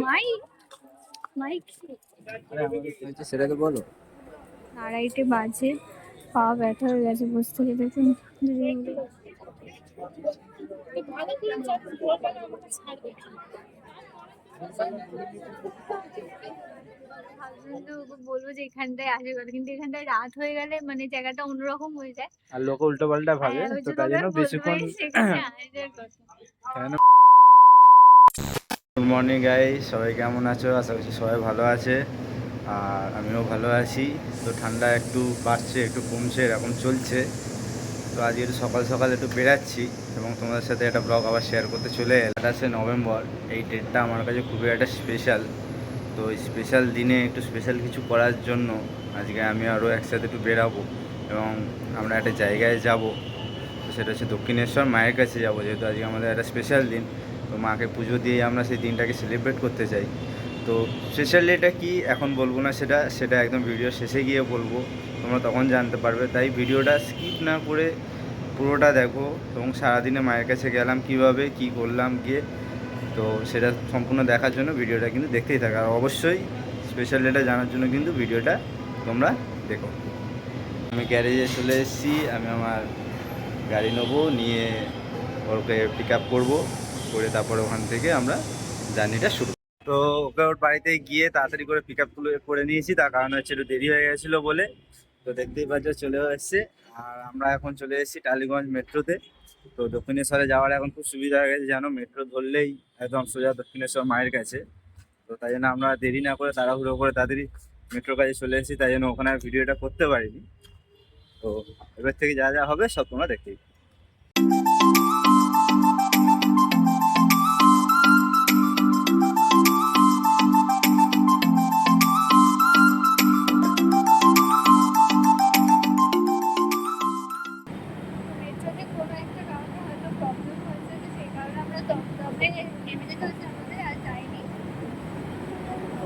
Mic mic সেটা তো বলো। 2:30 বাজে, পা ব্যথা হয়ে গেছে বসতে থেকে দেখুন। বলবো যে এখানটায় আসে কথা, কিন্তু এখানটায় রাত হয়ে গেলে মানে জায়গাটা অন্যরকম হয়ে যায় আর লোক উল্টো পাল্টা ভাবে, হ্যাঁ, ওই তো জন্য তাই ওকে জন্য বলবো বেশিক্ষণ। সেখানে আসার কথা। গুড মর্নিং গাইস, সবাই কেমন আছো? আশা করছি সবাই ভালো আছে, আর আমিও ভালো আছি। তো ঠান্ডা একটু বাড়ছে, একটু কমছে, এরকম চলছে। তো আজকে একটু সকাল সকাল একটু বেরাচ্ছি এবং তোমাদের সাথে একটা ব্লগ আবার শেয়ার করতে চলে এলাম। 28শে নভেম্বর, এই ডেটটা আমার কাছে খুবই একটা স্পেশাল। তো এই স্পেশাল দিনে একটু স্পেশাল কিছু করার জন্য আজকে আমি আরও একসাথে একটু বেরাবো এবং আমরা একটা জায়গায় যাব। তো সেটা হচ্ছে দক্ষিণেশ্বর মায়ের কাছে যাব, যেহেতু আজকে আমাদের একটা স্পেশাল দিন। তো মাকে পুজো দিয়ে আমরা সেই দিনটাকে সেলিব্রেট করতে চাই। তো স্পেশাল ডেটা কী এখন বলবো না, সেটা একদম ভিডিও শেষে গিয়ে বলবো, তোমরা তখন জানতে পারবে। তাই ভিডিওটা স্কিপ না করে পুরোটা দেখো এবং সারাদিনে মায়ের কাছে গেলাম কীভাবে কী করলাম গিয়ে, তো সেটা সম্পূর্ণ দেখার জন্য ভিডিওটা কিন্তু দেখতেই থাকো। আর অবশ্যই স্পেশাল ডেটা জানার জন্য কিন্তু ভিডিওটা তোমরা দেখো। আমি গ্যারেজে চলে এসেছি, আমি আমার গাড়ি নেবো, নিয়ে ওকে পিক আপ করবো, করে তারপরে ওখান থেকে আমরা জার্নিটা শুরু। তো ওকে ওর বাড়িতে গিয়ে তাড়াতাড়ি করে পিক আপ করে নিয়েছি, তার কারণ হচ্ছে একটু দেরি হয়ে গেছিলো বলে। তো দেখতেই পাচ্ছ চলেও এসছে। আর আমরা এখন চলে এসেছি টালিগঞ্জ মেট্রোতে। তো দক্ষিণেশ্বরে যাওয়ার এখন খুব সুবিধা হয়ে গেছে, জানো, মেট্রো ধরলেই একদম সোজা দক্ষিণেশ্বর মায়ের কাছে। তো তাই জন্য আমরা দেরি না করে তাড়াহুড়ো করে তাড়াতাড়ি মেট্রোর কাছে চলে এসেছি, তাই জন্য ওখানে আর ভিডিওটা করতে পারিনি। তো এবার থেকে যা যা হবে সব তোমরা দেখতেই। মেট্রোতে কোনো একটা কারণে হয়তো প্রবলেম হয়েছে, তো সেই কারণে আমরা দমদমে নেমে যেতে হচ্ছে আমাদের, আর যাইনি। তো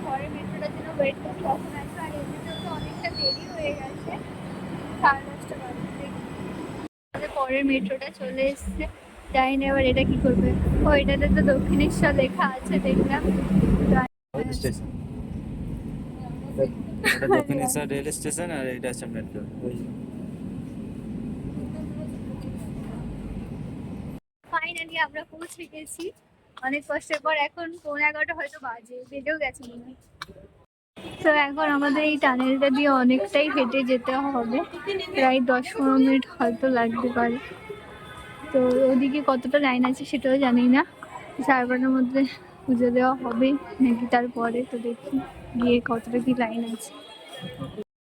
পরে মেট্রোটার জন্য ওয়েট করছি কখন আসবে। আর এমনিতেও তো অনেকটা দেরি হয়ে গেছে, 10:30 বাজে। আমাদের পরের মেট্রোটা চলে এসছে, জানি না এবার এটা কি করবে। ও, এটাতে তো দক্ষিণেশ্বর লেখা আছে দেখলাম। স্টেশন, দক্ষিণেশ্বর রেল স্টেশন, আর এটা হচ্ছে মেট্রো। ফাইনালি আমরা পৌঁছে গেছি অনেক কষ্টের পর। এখন 11:15 হয়তো বেজেও গেছে মনে হয়। তো এখন আমাদের এই টানেলটা দিয়ে অনেকটাই হেঁটে যেতে হবে, প্রায় 10-15 মিনিট হয়তো লাগতে পারে। তো ওদিকে কতটা লাইন আছে সেটাও জানি না। 12:30টার মধ্যে পুজো দেওয়া হবে নাকি তারপরে, তো দেখি গিয়ে কতটা কি লাইন আছে।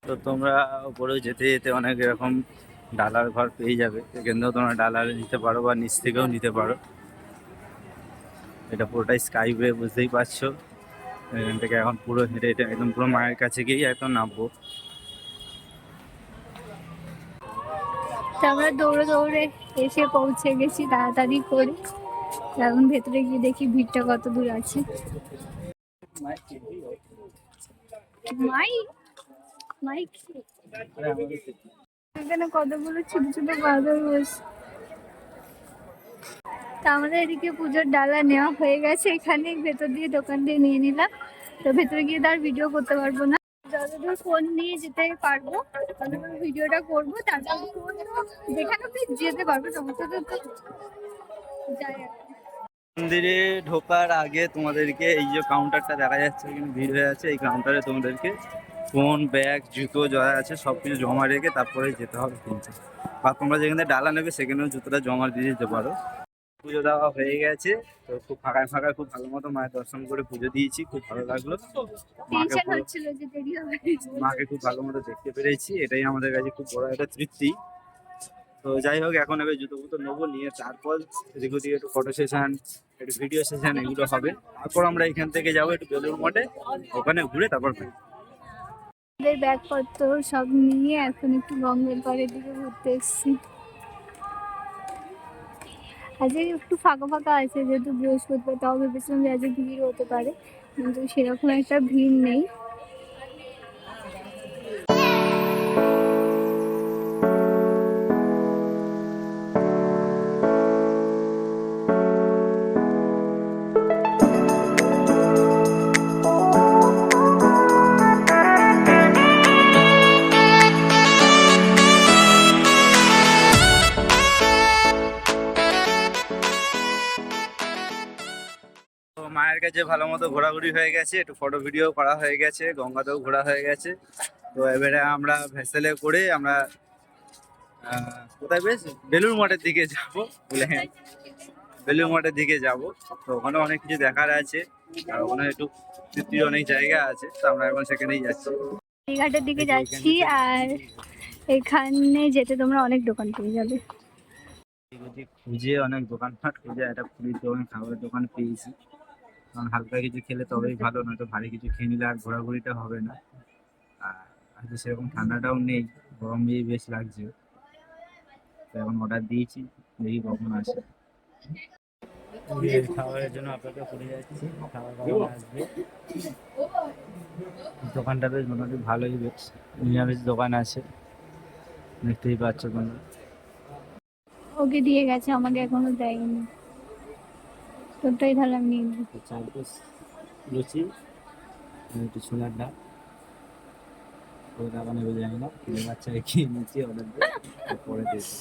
তো তোমরা উপরে যেতে যেতে অনেক এরকম ডালার ঘর পেয়ে যাবে, এখান থেকেও তোমরা ডালার নিতে পারো বা নিচ থেকেও নিতে পারো। এটা পুরোটাই স্কাই ওয়ে, বুঝতেই পারছো। এখান থেকে এখন পুরো হেঁটে হেঁটে একদম পুরো মায়ের কাছে গিয়েই একদম নামবো। তো আমরা দৌড়ে দৌড়ে এসে পৌঁছে গেছি তাড়াতাড়ি করে। এখন ভেতরে গিয়ে দেখি ভিড়টা কত দূর আছে। মাইক মাইক এখানে কতগুলো ছোট ছোট বাদর বসে। তা আমাদের এদিকে পুজোর ডালা নেওয়া হয়ে গেছে, এখানে ভেতর দিয়ে দোকান দিয়ে নিয়ে নিলাম। তো ভেতরে গিয়ে তার ভিডিও করতে পারবো না, যতদূর ফোন নিয়ে যেতে পারবো ততদূর ভিডিওটা করবো। তারপর ফোন যেখানে যেতে পারবো সমস্ত তো যাই আর কি। মন্দিরে ঢোকার আগে তোমাদেরকে এই যে কাউন্টারটা দেখা যাচ্ছে, এখানে ভিড় হয়ে আছে, এই কাউন্টারে তোমাদেরকে ফোন, ব্যাগ, জুতো যা আছে সব কিছু জমা রেখে তারপরে যেতে হবে কিনতে। বা তোমরা যেখানে ডালা নেবে সেখানেও জুতোটা জমা দিয়ে দিতে পারো। পুজো দেওয়া হয়ে গেছে, তো খুব ফাঁকায় ফাঁকায় খুব ভালো মতো মায়ের দর্শন করে পুজো দিয়েছি, খুব ভালো লাগলো। মাকে টেনশন পুরো হচ্ছিল যে দেরি হবে। মাকে খুব ভালো মতো দেখতে পেরেছি, এটাই আমাদের কাছে খুব বড় একটা তৃপ্তি। তো যাই হোক, এখন এবার জুতো ফুতো নেবো, নিয়ে তারপর এদিক ওদিকে একটু ফটো সেশন, একটু ভিডিও সেশন এগুলো হবে। তারপর আমরা এখান থেকে যাবো একটু বেলুড় মঠে, ওখানে ঘুরে তারপর ফিরবো। আমাদের ব্যাগপত্র সব নিয়ে এখন একটু গঙ্গের পাড়ের দিকে ঘুরতে এসেছি। আজকে একটু ফাঁকা ফাঁকা আছে যেহেতু বৃহস্পতিবার, তাও ভেবেছিলাম যে আজকে ভিড় হতে পারে, কিন্তু সেরকম একটা ভিড় নেই। মায়ের কাছে ভালো মতো ঘোরাঘুরি হয়ে গেছে, একটু ফটো ভিডিও করা হয়ে গেছে, গঙ্গাতেও ঘোরা হয়ে গেছে। তো এবারে আমরা ভেসেলে করে আমরা কোথায় বেশ বেলুড় মঠের দিকে যাবো বলে, বেলুড় মঠের দিকে যাব। তো ওখানে অনেক কিছু দেখার আছে, আর ওখানে একটু তৃপ্তির অনেক জায়গা আছে, তো আমরা এখন সেখানেই যাচ্ছি। এই ঘাটের দিকে যাচ্ছি, আর এখানে যেতে তোমরা অনেক দোকান পেয়ে যাবে। খুঁজে অনেক দোকানপাট খুঁজে একটা পুরীর দোকান, খাবারের দোকান পেয়েছি। কারণ হালকা কিছু খেলে তবেই ভালো, নয়তো ভারী কিছু খেয়ে নিলে আর ঘোরাঘুরিটা হবে না। আর আজকে সেরকম ঠান্ডাটাও নেই, গরম দিয়ে বেশ লাগছে। তো এখন অর্ডার দিয়েছি, দেখি কখন আসে। খাবারের জন্য অপেক্ষা করে যাচ্ছি, খাবার কখন আসবে। দোকানটা বেশ মোটামুটি ভালোই, বেশ নিরামিষ দোকান আছে, দেখতেই পাচ্ছ তোমরা। ওকে দিয়ে গেছে, আমাকে এখনো দেয়নি। তোরটাই তাহলে আমি নিয়ে নিই। চার পিস লুচি, একটু ছোলার ডাল, কত টাকা নেবে জানি না, ছেলে বাচ্চাকে খেয়ে নিচ্ছি, অর্ডার দিয়ে পরে দিয়েছি।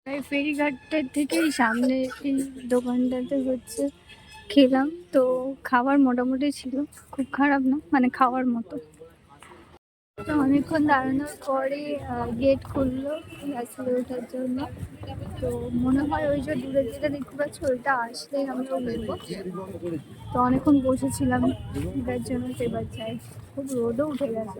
এই ফেরিঘাটের থেকেই সামনে এই দোকানটাতে হচ্ছে খেলাম, তো খাবার মোটামুটি ছিল, খুব খারাপ না, মানে খাওয়ার মতো। তো অনেকক্ষণ দাঁড়ানোর পরে গেট খুললো গাছগুলো ওঠার জন্য। তো মনে হয় ওই যে দূরে যেটা দেখতে পাচ্ছি ওইটা আসলেই আমরা উঠবো। তো অনেকক্ষণ বসেছিলাম এটার জন্য, তো এবার যাই। খুব রোদও উঠে গেছে।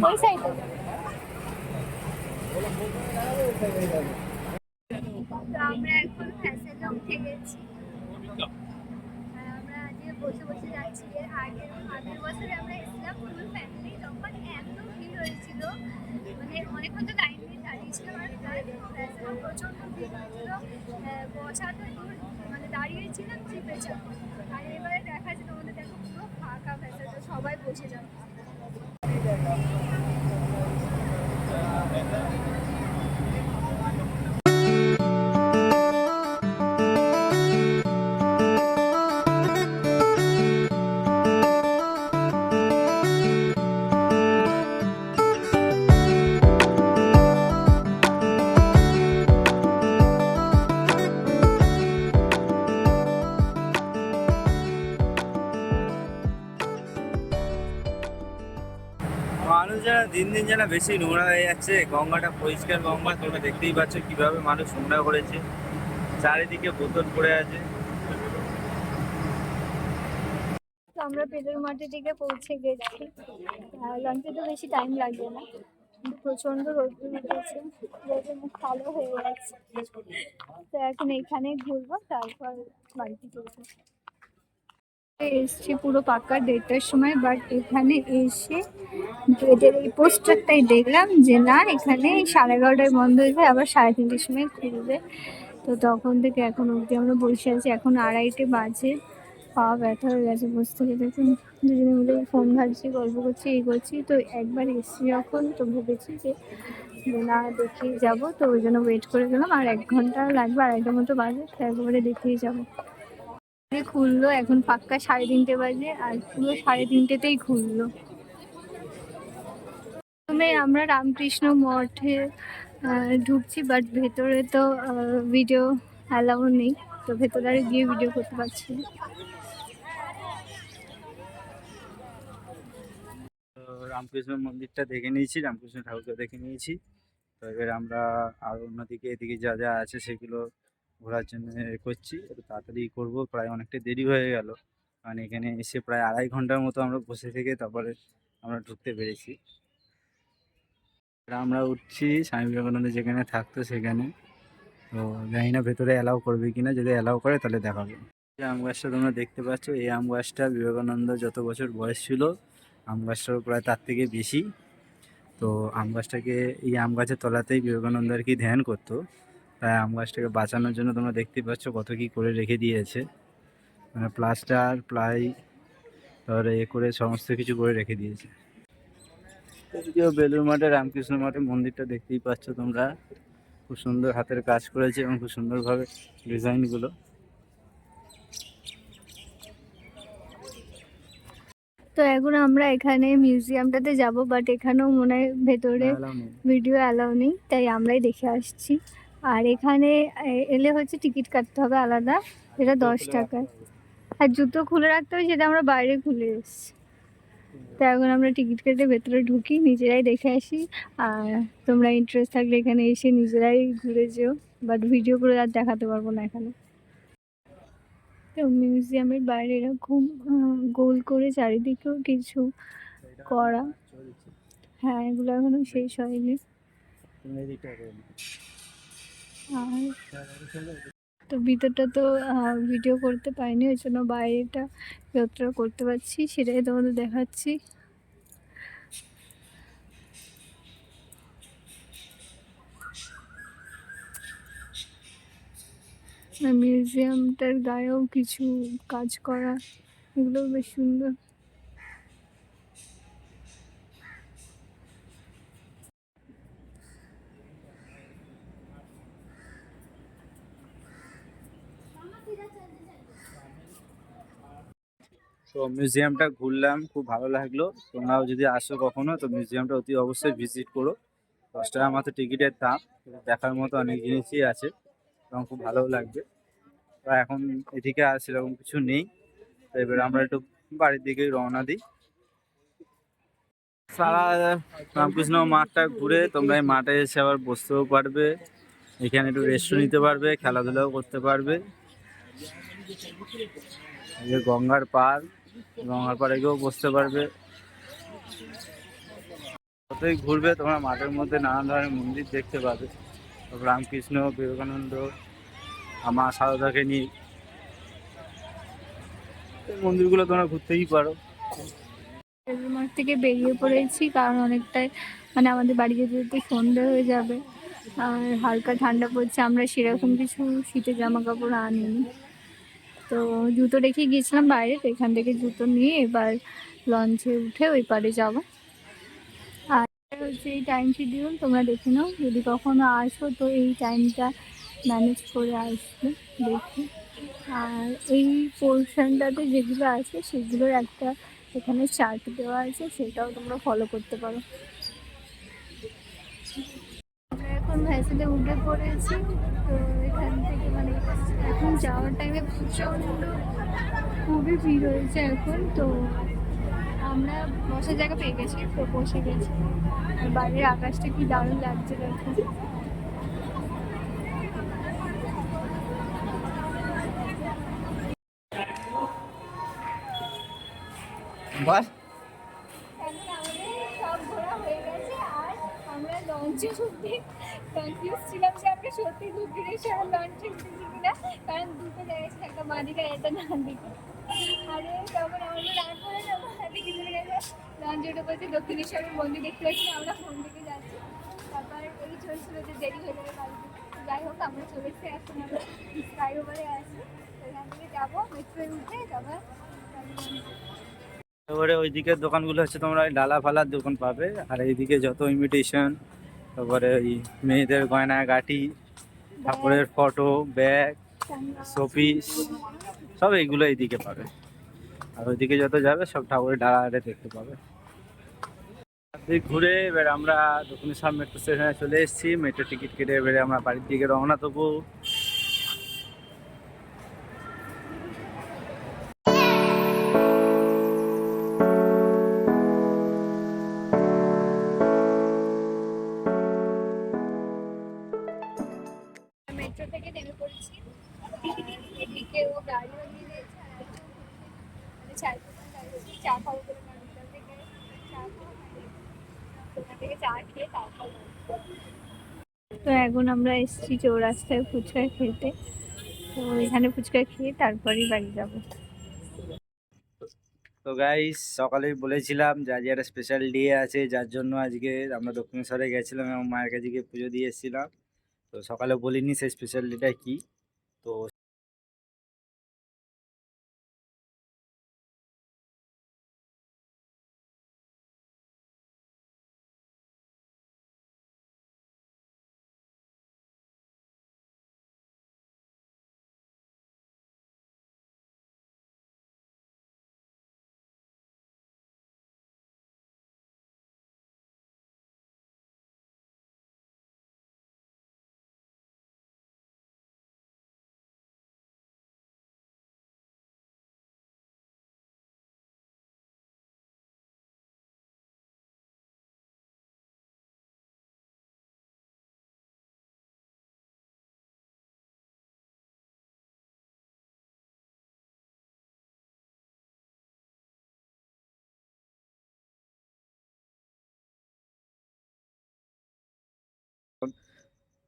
ওই সাইডে আমরা এখন ফ্যাশনে উঠে গেছি। আমরা আজকে বসে বসে যাচ্ছি। এর আগের বছরে আমরা এসেছিলাম ফুল ফ্যামিলি, তখন এত ভিড় হয়েছিল, মানে অনেকক্ষণ তো লাইন দিয়ে দাঁড়িয়েছিলাম। আর ফ্যাশনে প্রচণ্ড ভিড় হয়েছিল, বসা তো দূর, মানে দাঁড়িয়েছিলাম চিপে চাপ। আর এবারে দেখা যাচ্ছে তোমাদের, দেখো পুরো ফাঁকা ফ্যাশনে, সবাই বসে যাচ্ছে। মানুষ যেন দিন দিন যেন বেশি নোংরা হয়ে যাচ্ছে, গঙ্গাটা পরিষ্কার গঙ্গা, তোমরা দেখতেই পাচ্ছ কিভাবে মানুষ নোংরা করেছে, চারিদিকে বোতল পড়ে আছে। তো আমরা বেলুড় মঠের দিকে পৌঁছে গেছি। লঞ্চে তো বেশি টাইম লাগবে না, কিন্তু প্রচন্ড রোদ্দুর উঠেছে, রোদের মুখ কালো হয়ে যাচ্ছে। তো এখন এখানে ঘুরবো, তারপর বাড়িতে চলবো। এসছি পুরো পাক্কা 1:30টার সময়, বাট এখানে এসে গেটের এই পোস্টারটাই দেখলাম যে না, এখানে 11:30টায় বন্ধ হয়ে যায়, আবার 3:30টার সময় খুলবে। তো তখন থেকে এখন অবধি আমরা বসে আছি, এখন 2:30 বাজে। পা ব্যথা হয়ে গেছে বসে থেকে, দেখুন দুজনে মিলে ফোন ঘাটছি, গল্প করছি, এই করছি। তো একবার এসছি যখন, তো ভেবেছি যে না দেখেই যাবো, তো ওই জন্য ওয়েট করে গেলাম। আর 1 ঘন্টা লাগবে, 2:30টার মতো বাজে, তো একবারে দেখেই যাবো। খুললো এখন পাক্কা 3:30 বাজে, আর পুরো 3:30তেই খুললো। প্রথমে আমরা রামকৃষ্ণ মঠে ঢুকছি, বাট ভেতরে তো ভিডিও অ্যালাউ নেই, তো ভেতরে আর গিয়ে ভিডিও করতে পারছি না। তো রামকৃষ্ণ মন্দিরটা দেখে নিয়েছি, রামকৃষ্ণ ঠাকুরকে দেখে নিয়েছি। তো এবার আমরা আর অন্যদিকে এদিকে যা যা আছে সেগুলো ঘোরার জন্য করছি, একটু তাড়াতাড়ি করবো, প্রায় অনেকটা দেরি হয়ে গেল। কারণ এখানে এসে প্রায় 2.5 ঘন্টার মতো আমরা বসে থেকে তারপরে আমরা ঢুকতে পেরেছি। আমরা উঠছি স্বামী বিবেকানন্দ যেখানে থাকতো সেখানে। তো জানি না ভেতরে অ্যালাউ করবে কিনা, যদি অ্যালাউ করে তাহলে দেখাবে। এই আম গাছটা তোমরা দেখতে পাচ্ছ, এই আম গাছটা বিবেকানন্দ যত বছর বয়স ছিল, আম গাছটাও প্রায় তার থেকে বেশি। তো আম গাছটাকে, এই আম গাছের তলাতেই বিবেকানন্দ আর কি ধ্যান করতো। তাই আম গাছটাকে বাঁচানোর জন্য তোমরা দেখতেই পাচ্ছ কত কি করে রেখে দিয়েছে, মানে প্লাস্টার প্লাই, তারপরে এ করে সমস্ত কিছু করে রেখে দিয়েছে। এদিকেও বেলুড় মঠে রামকৃষ্ণ মঠের মন্দিরটা দেখতেই পাচ্ছ তোমরা, খুব সুন্দর হাতের কাজ করেছে এবং খুব সুন্দরভাবে ডিজাইনগুলো। তো এখন আমরা এখানে মিউজিয়ামটাতে যাব, বাট এখানেও মনে হয় ভেতরে ভিডিও অ্যালাউ নেই, তাই আমরাই দেখে আসছি। আর এখানে এলে হচ্ছে টিকিট কাটতে হবে আলাদা, সেটা 10 টাকা। আর জুতো খুলে রাখতে হবে, সেটা আমরা বাইরে খুলে এসেছি। তো এখন আমরা টিকিট কেটে ভেতরে ঢুকি, নিজেরাই দেখে আসি। আর তোমরা ইন্টারেস্ট থাকলে এখানে এসে নিজেরাই ঘুরে যেও, বাট ভিডিও করে আর দেখাতে পারবো না এখানে। তো মিউজিয়ামের বাইরে এরকম গোল করে চারিদিকেও কিছু করা। হ্যাঁ, এগুলো এখনো শেষ হয়নি। আর তো ভিতরটা তো ভিডিও করতে পারিনি, ওই জন্য বাইরেটা যতটা করতে পারছি সেটাই তোমাদের দেখাচ্ছি। মিউজিয়ামটার গায়েও কিছু কাজ করা, এগুলো বেশ সুন্দর। তো মিউজিয়ামটা ঘুরলাম, খুব ভালো লাগলো। তোমরাও যদি আসো কখনো, তো মিউজিয়ামটা অতি অবশ্যই ভিজিট করো। 10 টাকা মাত্র টিকিটের দাম, দেখার মতো অনেক জিনিসই আছে এবং খুব ভালো লাগবে। তো এখন এদিকে আর সেরকম কিছু নেই, তো এবার আমরা একটু বাড়ির দিকেই রওনা দিই। সারা রামকৃষ্ণ মাঠটা ঘুরে তোমরা এই মাঠে এসে আবার বসতেও পারবে, এখানে একটু রেস্ট নিতে পারবে, খেলাধুলাও করতে পারবে। এই যে গঙ্গার পাড়, গঙ্গার পাড়ে গিয়েও বসতে পারবে। যতই ঘুরবে তোমরা মাঠের মধ্যে নানান ধরনের মন্দির দেখতে পাবে, রামকৃষ্ণ, বিবেকানন্দ, মা সারদাকে নিয়ে এই মন্দিরগুলো তোমরা ঘুরতেই পারো। মাঠ থেকে বেরিয়ে পড়েছি, কারণ অনেকটাই মানে আমাদের বাড়ি যেতে যেতে সন্ধে হয়ে যাবে, আর হালকা ঠান্ডা পড়ছে। আমরা সেরকম কিছু শীতের জামা কাপড় আনিনি, তো জুতো রেখে গিয়েছিলাম বাইরে, তো এখান থেকে জুতো নিয়ে এবার লঞ্চে উঠে ওই পারে যাব। আর হচ্ছে এই টাইম শিডিউল, তোমরা দেখে নাও, যদি কখনো আসো তো এই টাইমটা ম্যানেজ করে আসবে দেখি। আর এই পোর্শনটাতে যেগুলো আছে সেগুলোর একটা এখানে চার্ট দেওয়া আছে, সেটাও তোমরা ফলো করতে পারো। আমরা এখন ভ্যাসেলে উঠে পড়েছি, তো এখান থেকে মানে এখন যাওয়ার টাইমে প্রচণ্ড খুবই ভিড় হয়েছে এখন। তো আমরা বসার জায়গা পেয়ে গেছি, তো বসে গেছি। আর বাইরের আকাশটা কি দারুণ লাগছে দেখো। বাস এখন আমাদের সব ঘোরা হয়ে গেছে, আর আমরা লঞ্চে উঠতে কনফিউজ ছিলাম যে আমরা সত্যি দক্ষিণেশ্বর লঞ্চে উঠেছি কিনা, কারণ দুটো জায়গা ছিল, একটা মা দিকে একটা ডান দিকে। আরে তখন আমাদের রাত করে না, মা দিকে চলে গেছে, লঞ্চে উঠে বলছে দক্ষিণেশ্বরের মন্দির দেখতে পাচ্ছি, আমরা ফোন দিকে যাচ্ছি। তারপর এই চলছিল যে দেরি হয়ে যাবে বাড়িতে। যাই হোক আমরা চলে এসেছি, এখন আমরা ফ্লাইওভারে আছি, এখান থেকে যাবো মেট্রোয় উঠে তারপর। তারপরে ওইদিকের দোকানগুলো হচ্ছে তোমরা ওই ডালা ফালার দোকান পাবে, আর এইদিকে যত ইমিটেশন, তারপরে ওই মেয়েদের গয়না গাটি, ঠাকুরের ফটো, ব্যাগ, শোপিস, সব এইগুলো এইদিকে পাবে। আর ওইদিকে যত যাবে সব ঠাকুরের ডালা দেখতে পাবে। ঘুরে এবার আমরা দক্ষিণেশ্বর মেট্রো স্টেশনে চলে এসেছি, মেট্রো টিকিট কেটে এবারে আমরা বাড়ির দিকে রওনা দেবো। মেট্রো থেকে নেমে পড়েছি, এদিকে ও গাড়িও নিয়ে নিয়েছে, আর একজন মানে চায়ের দোকান দাঁড়িয়েছে, চা খাবো বলে মানুষজন থেকে চা খাওয়া মানে দোকান থেকে চা খেয়ে তারপর। তো এখন আমরা এসেছি চৌরাস্তায় ফুচকা খেতে, তো এখানে ফুচকা খেয়ে তারপরেই বাড়ি যাবো। তো গাইস, সকালেই বলেছিলাম যে আজকে একটা স্পেশাল ডে আছে, যার জন্য আজকে আমরা দক্ষিণেশ্বরে গেছিলাম এবং মায়ের কাছে গিয়ে পুজো দিয়ে এসেছিলাম। তো সকালে বলিনি সেই স্পেশাল ডেটা কি। তো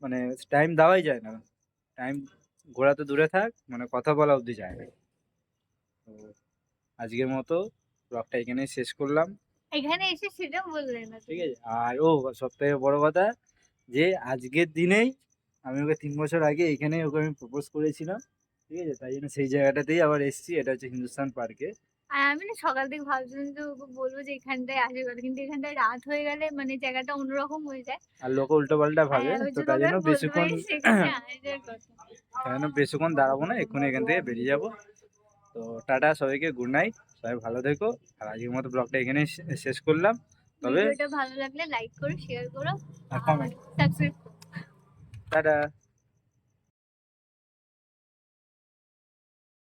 মানে টাইম দেওয়াই যায় না, টাইম ঘোরা তো দূরে থাক, মানে কথা বলা অবধি যায় না। তো আজকের মতো ব্লগটা এখানেই শেষ করলাম, এখানে এসে সেটা বললে না ঠিক তুমি। আছে। আর ও সব থেকে বড় কথা, যে আজকের দিনেই আমি ওকে 3 বছর আগে এখানেই ওকে আমি প্রপোজ করেছিলাম, ঠিক আছে। তাই জন্য সেই জায়গাটাতেই আবার এসেছি, এটা হচ্ছে হিন্দুস্তান পার্কে। আর আমি না সকাল থেকে ভাবছিলাম যে ওকে বলবো যে এখানটায় আসবে কথা, কিন্তু এখানটায় রাত হয়ে গেলে মানে জায়গাটা অন্যরকম হয়ে যায়। আর লোকে উল্টো পাল্টা ভাবে, হ্যাঁ, ওই তো জন্য তাই ওকে জন্য আমি বলতে বেশিক্ষণ পারি সেখানে আসার কথা। তাই জন্য বেশিক্ষণ দাঁড়াবো না, এক্ষুনি এখান থেকে বেরিয়ে যাবো। তো টাটা সবাইকে, গুড নাইট, সবাই ভালো থেকো। আর আজকের মতো ব্লগটা এখানেই শেষ করলাম। তবে ভিডিওটা ভালো লাগলে লাইক করো, শেয়ার করো আর আর কমেন্ট, সাবস্ক্রাইব করো। টাটা।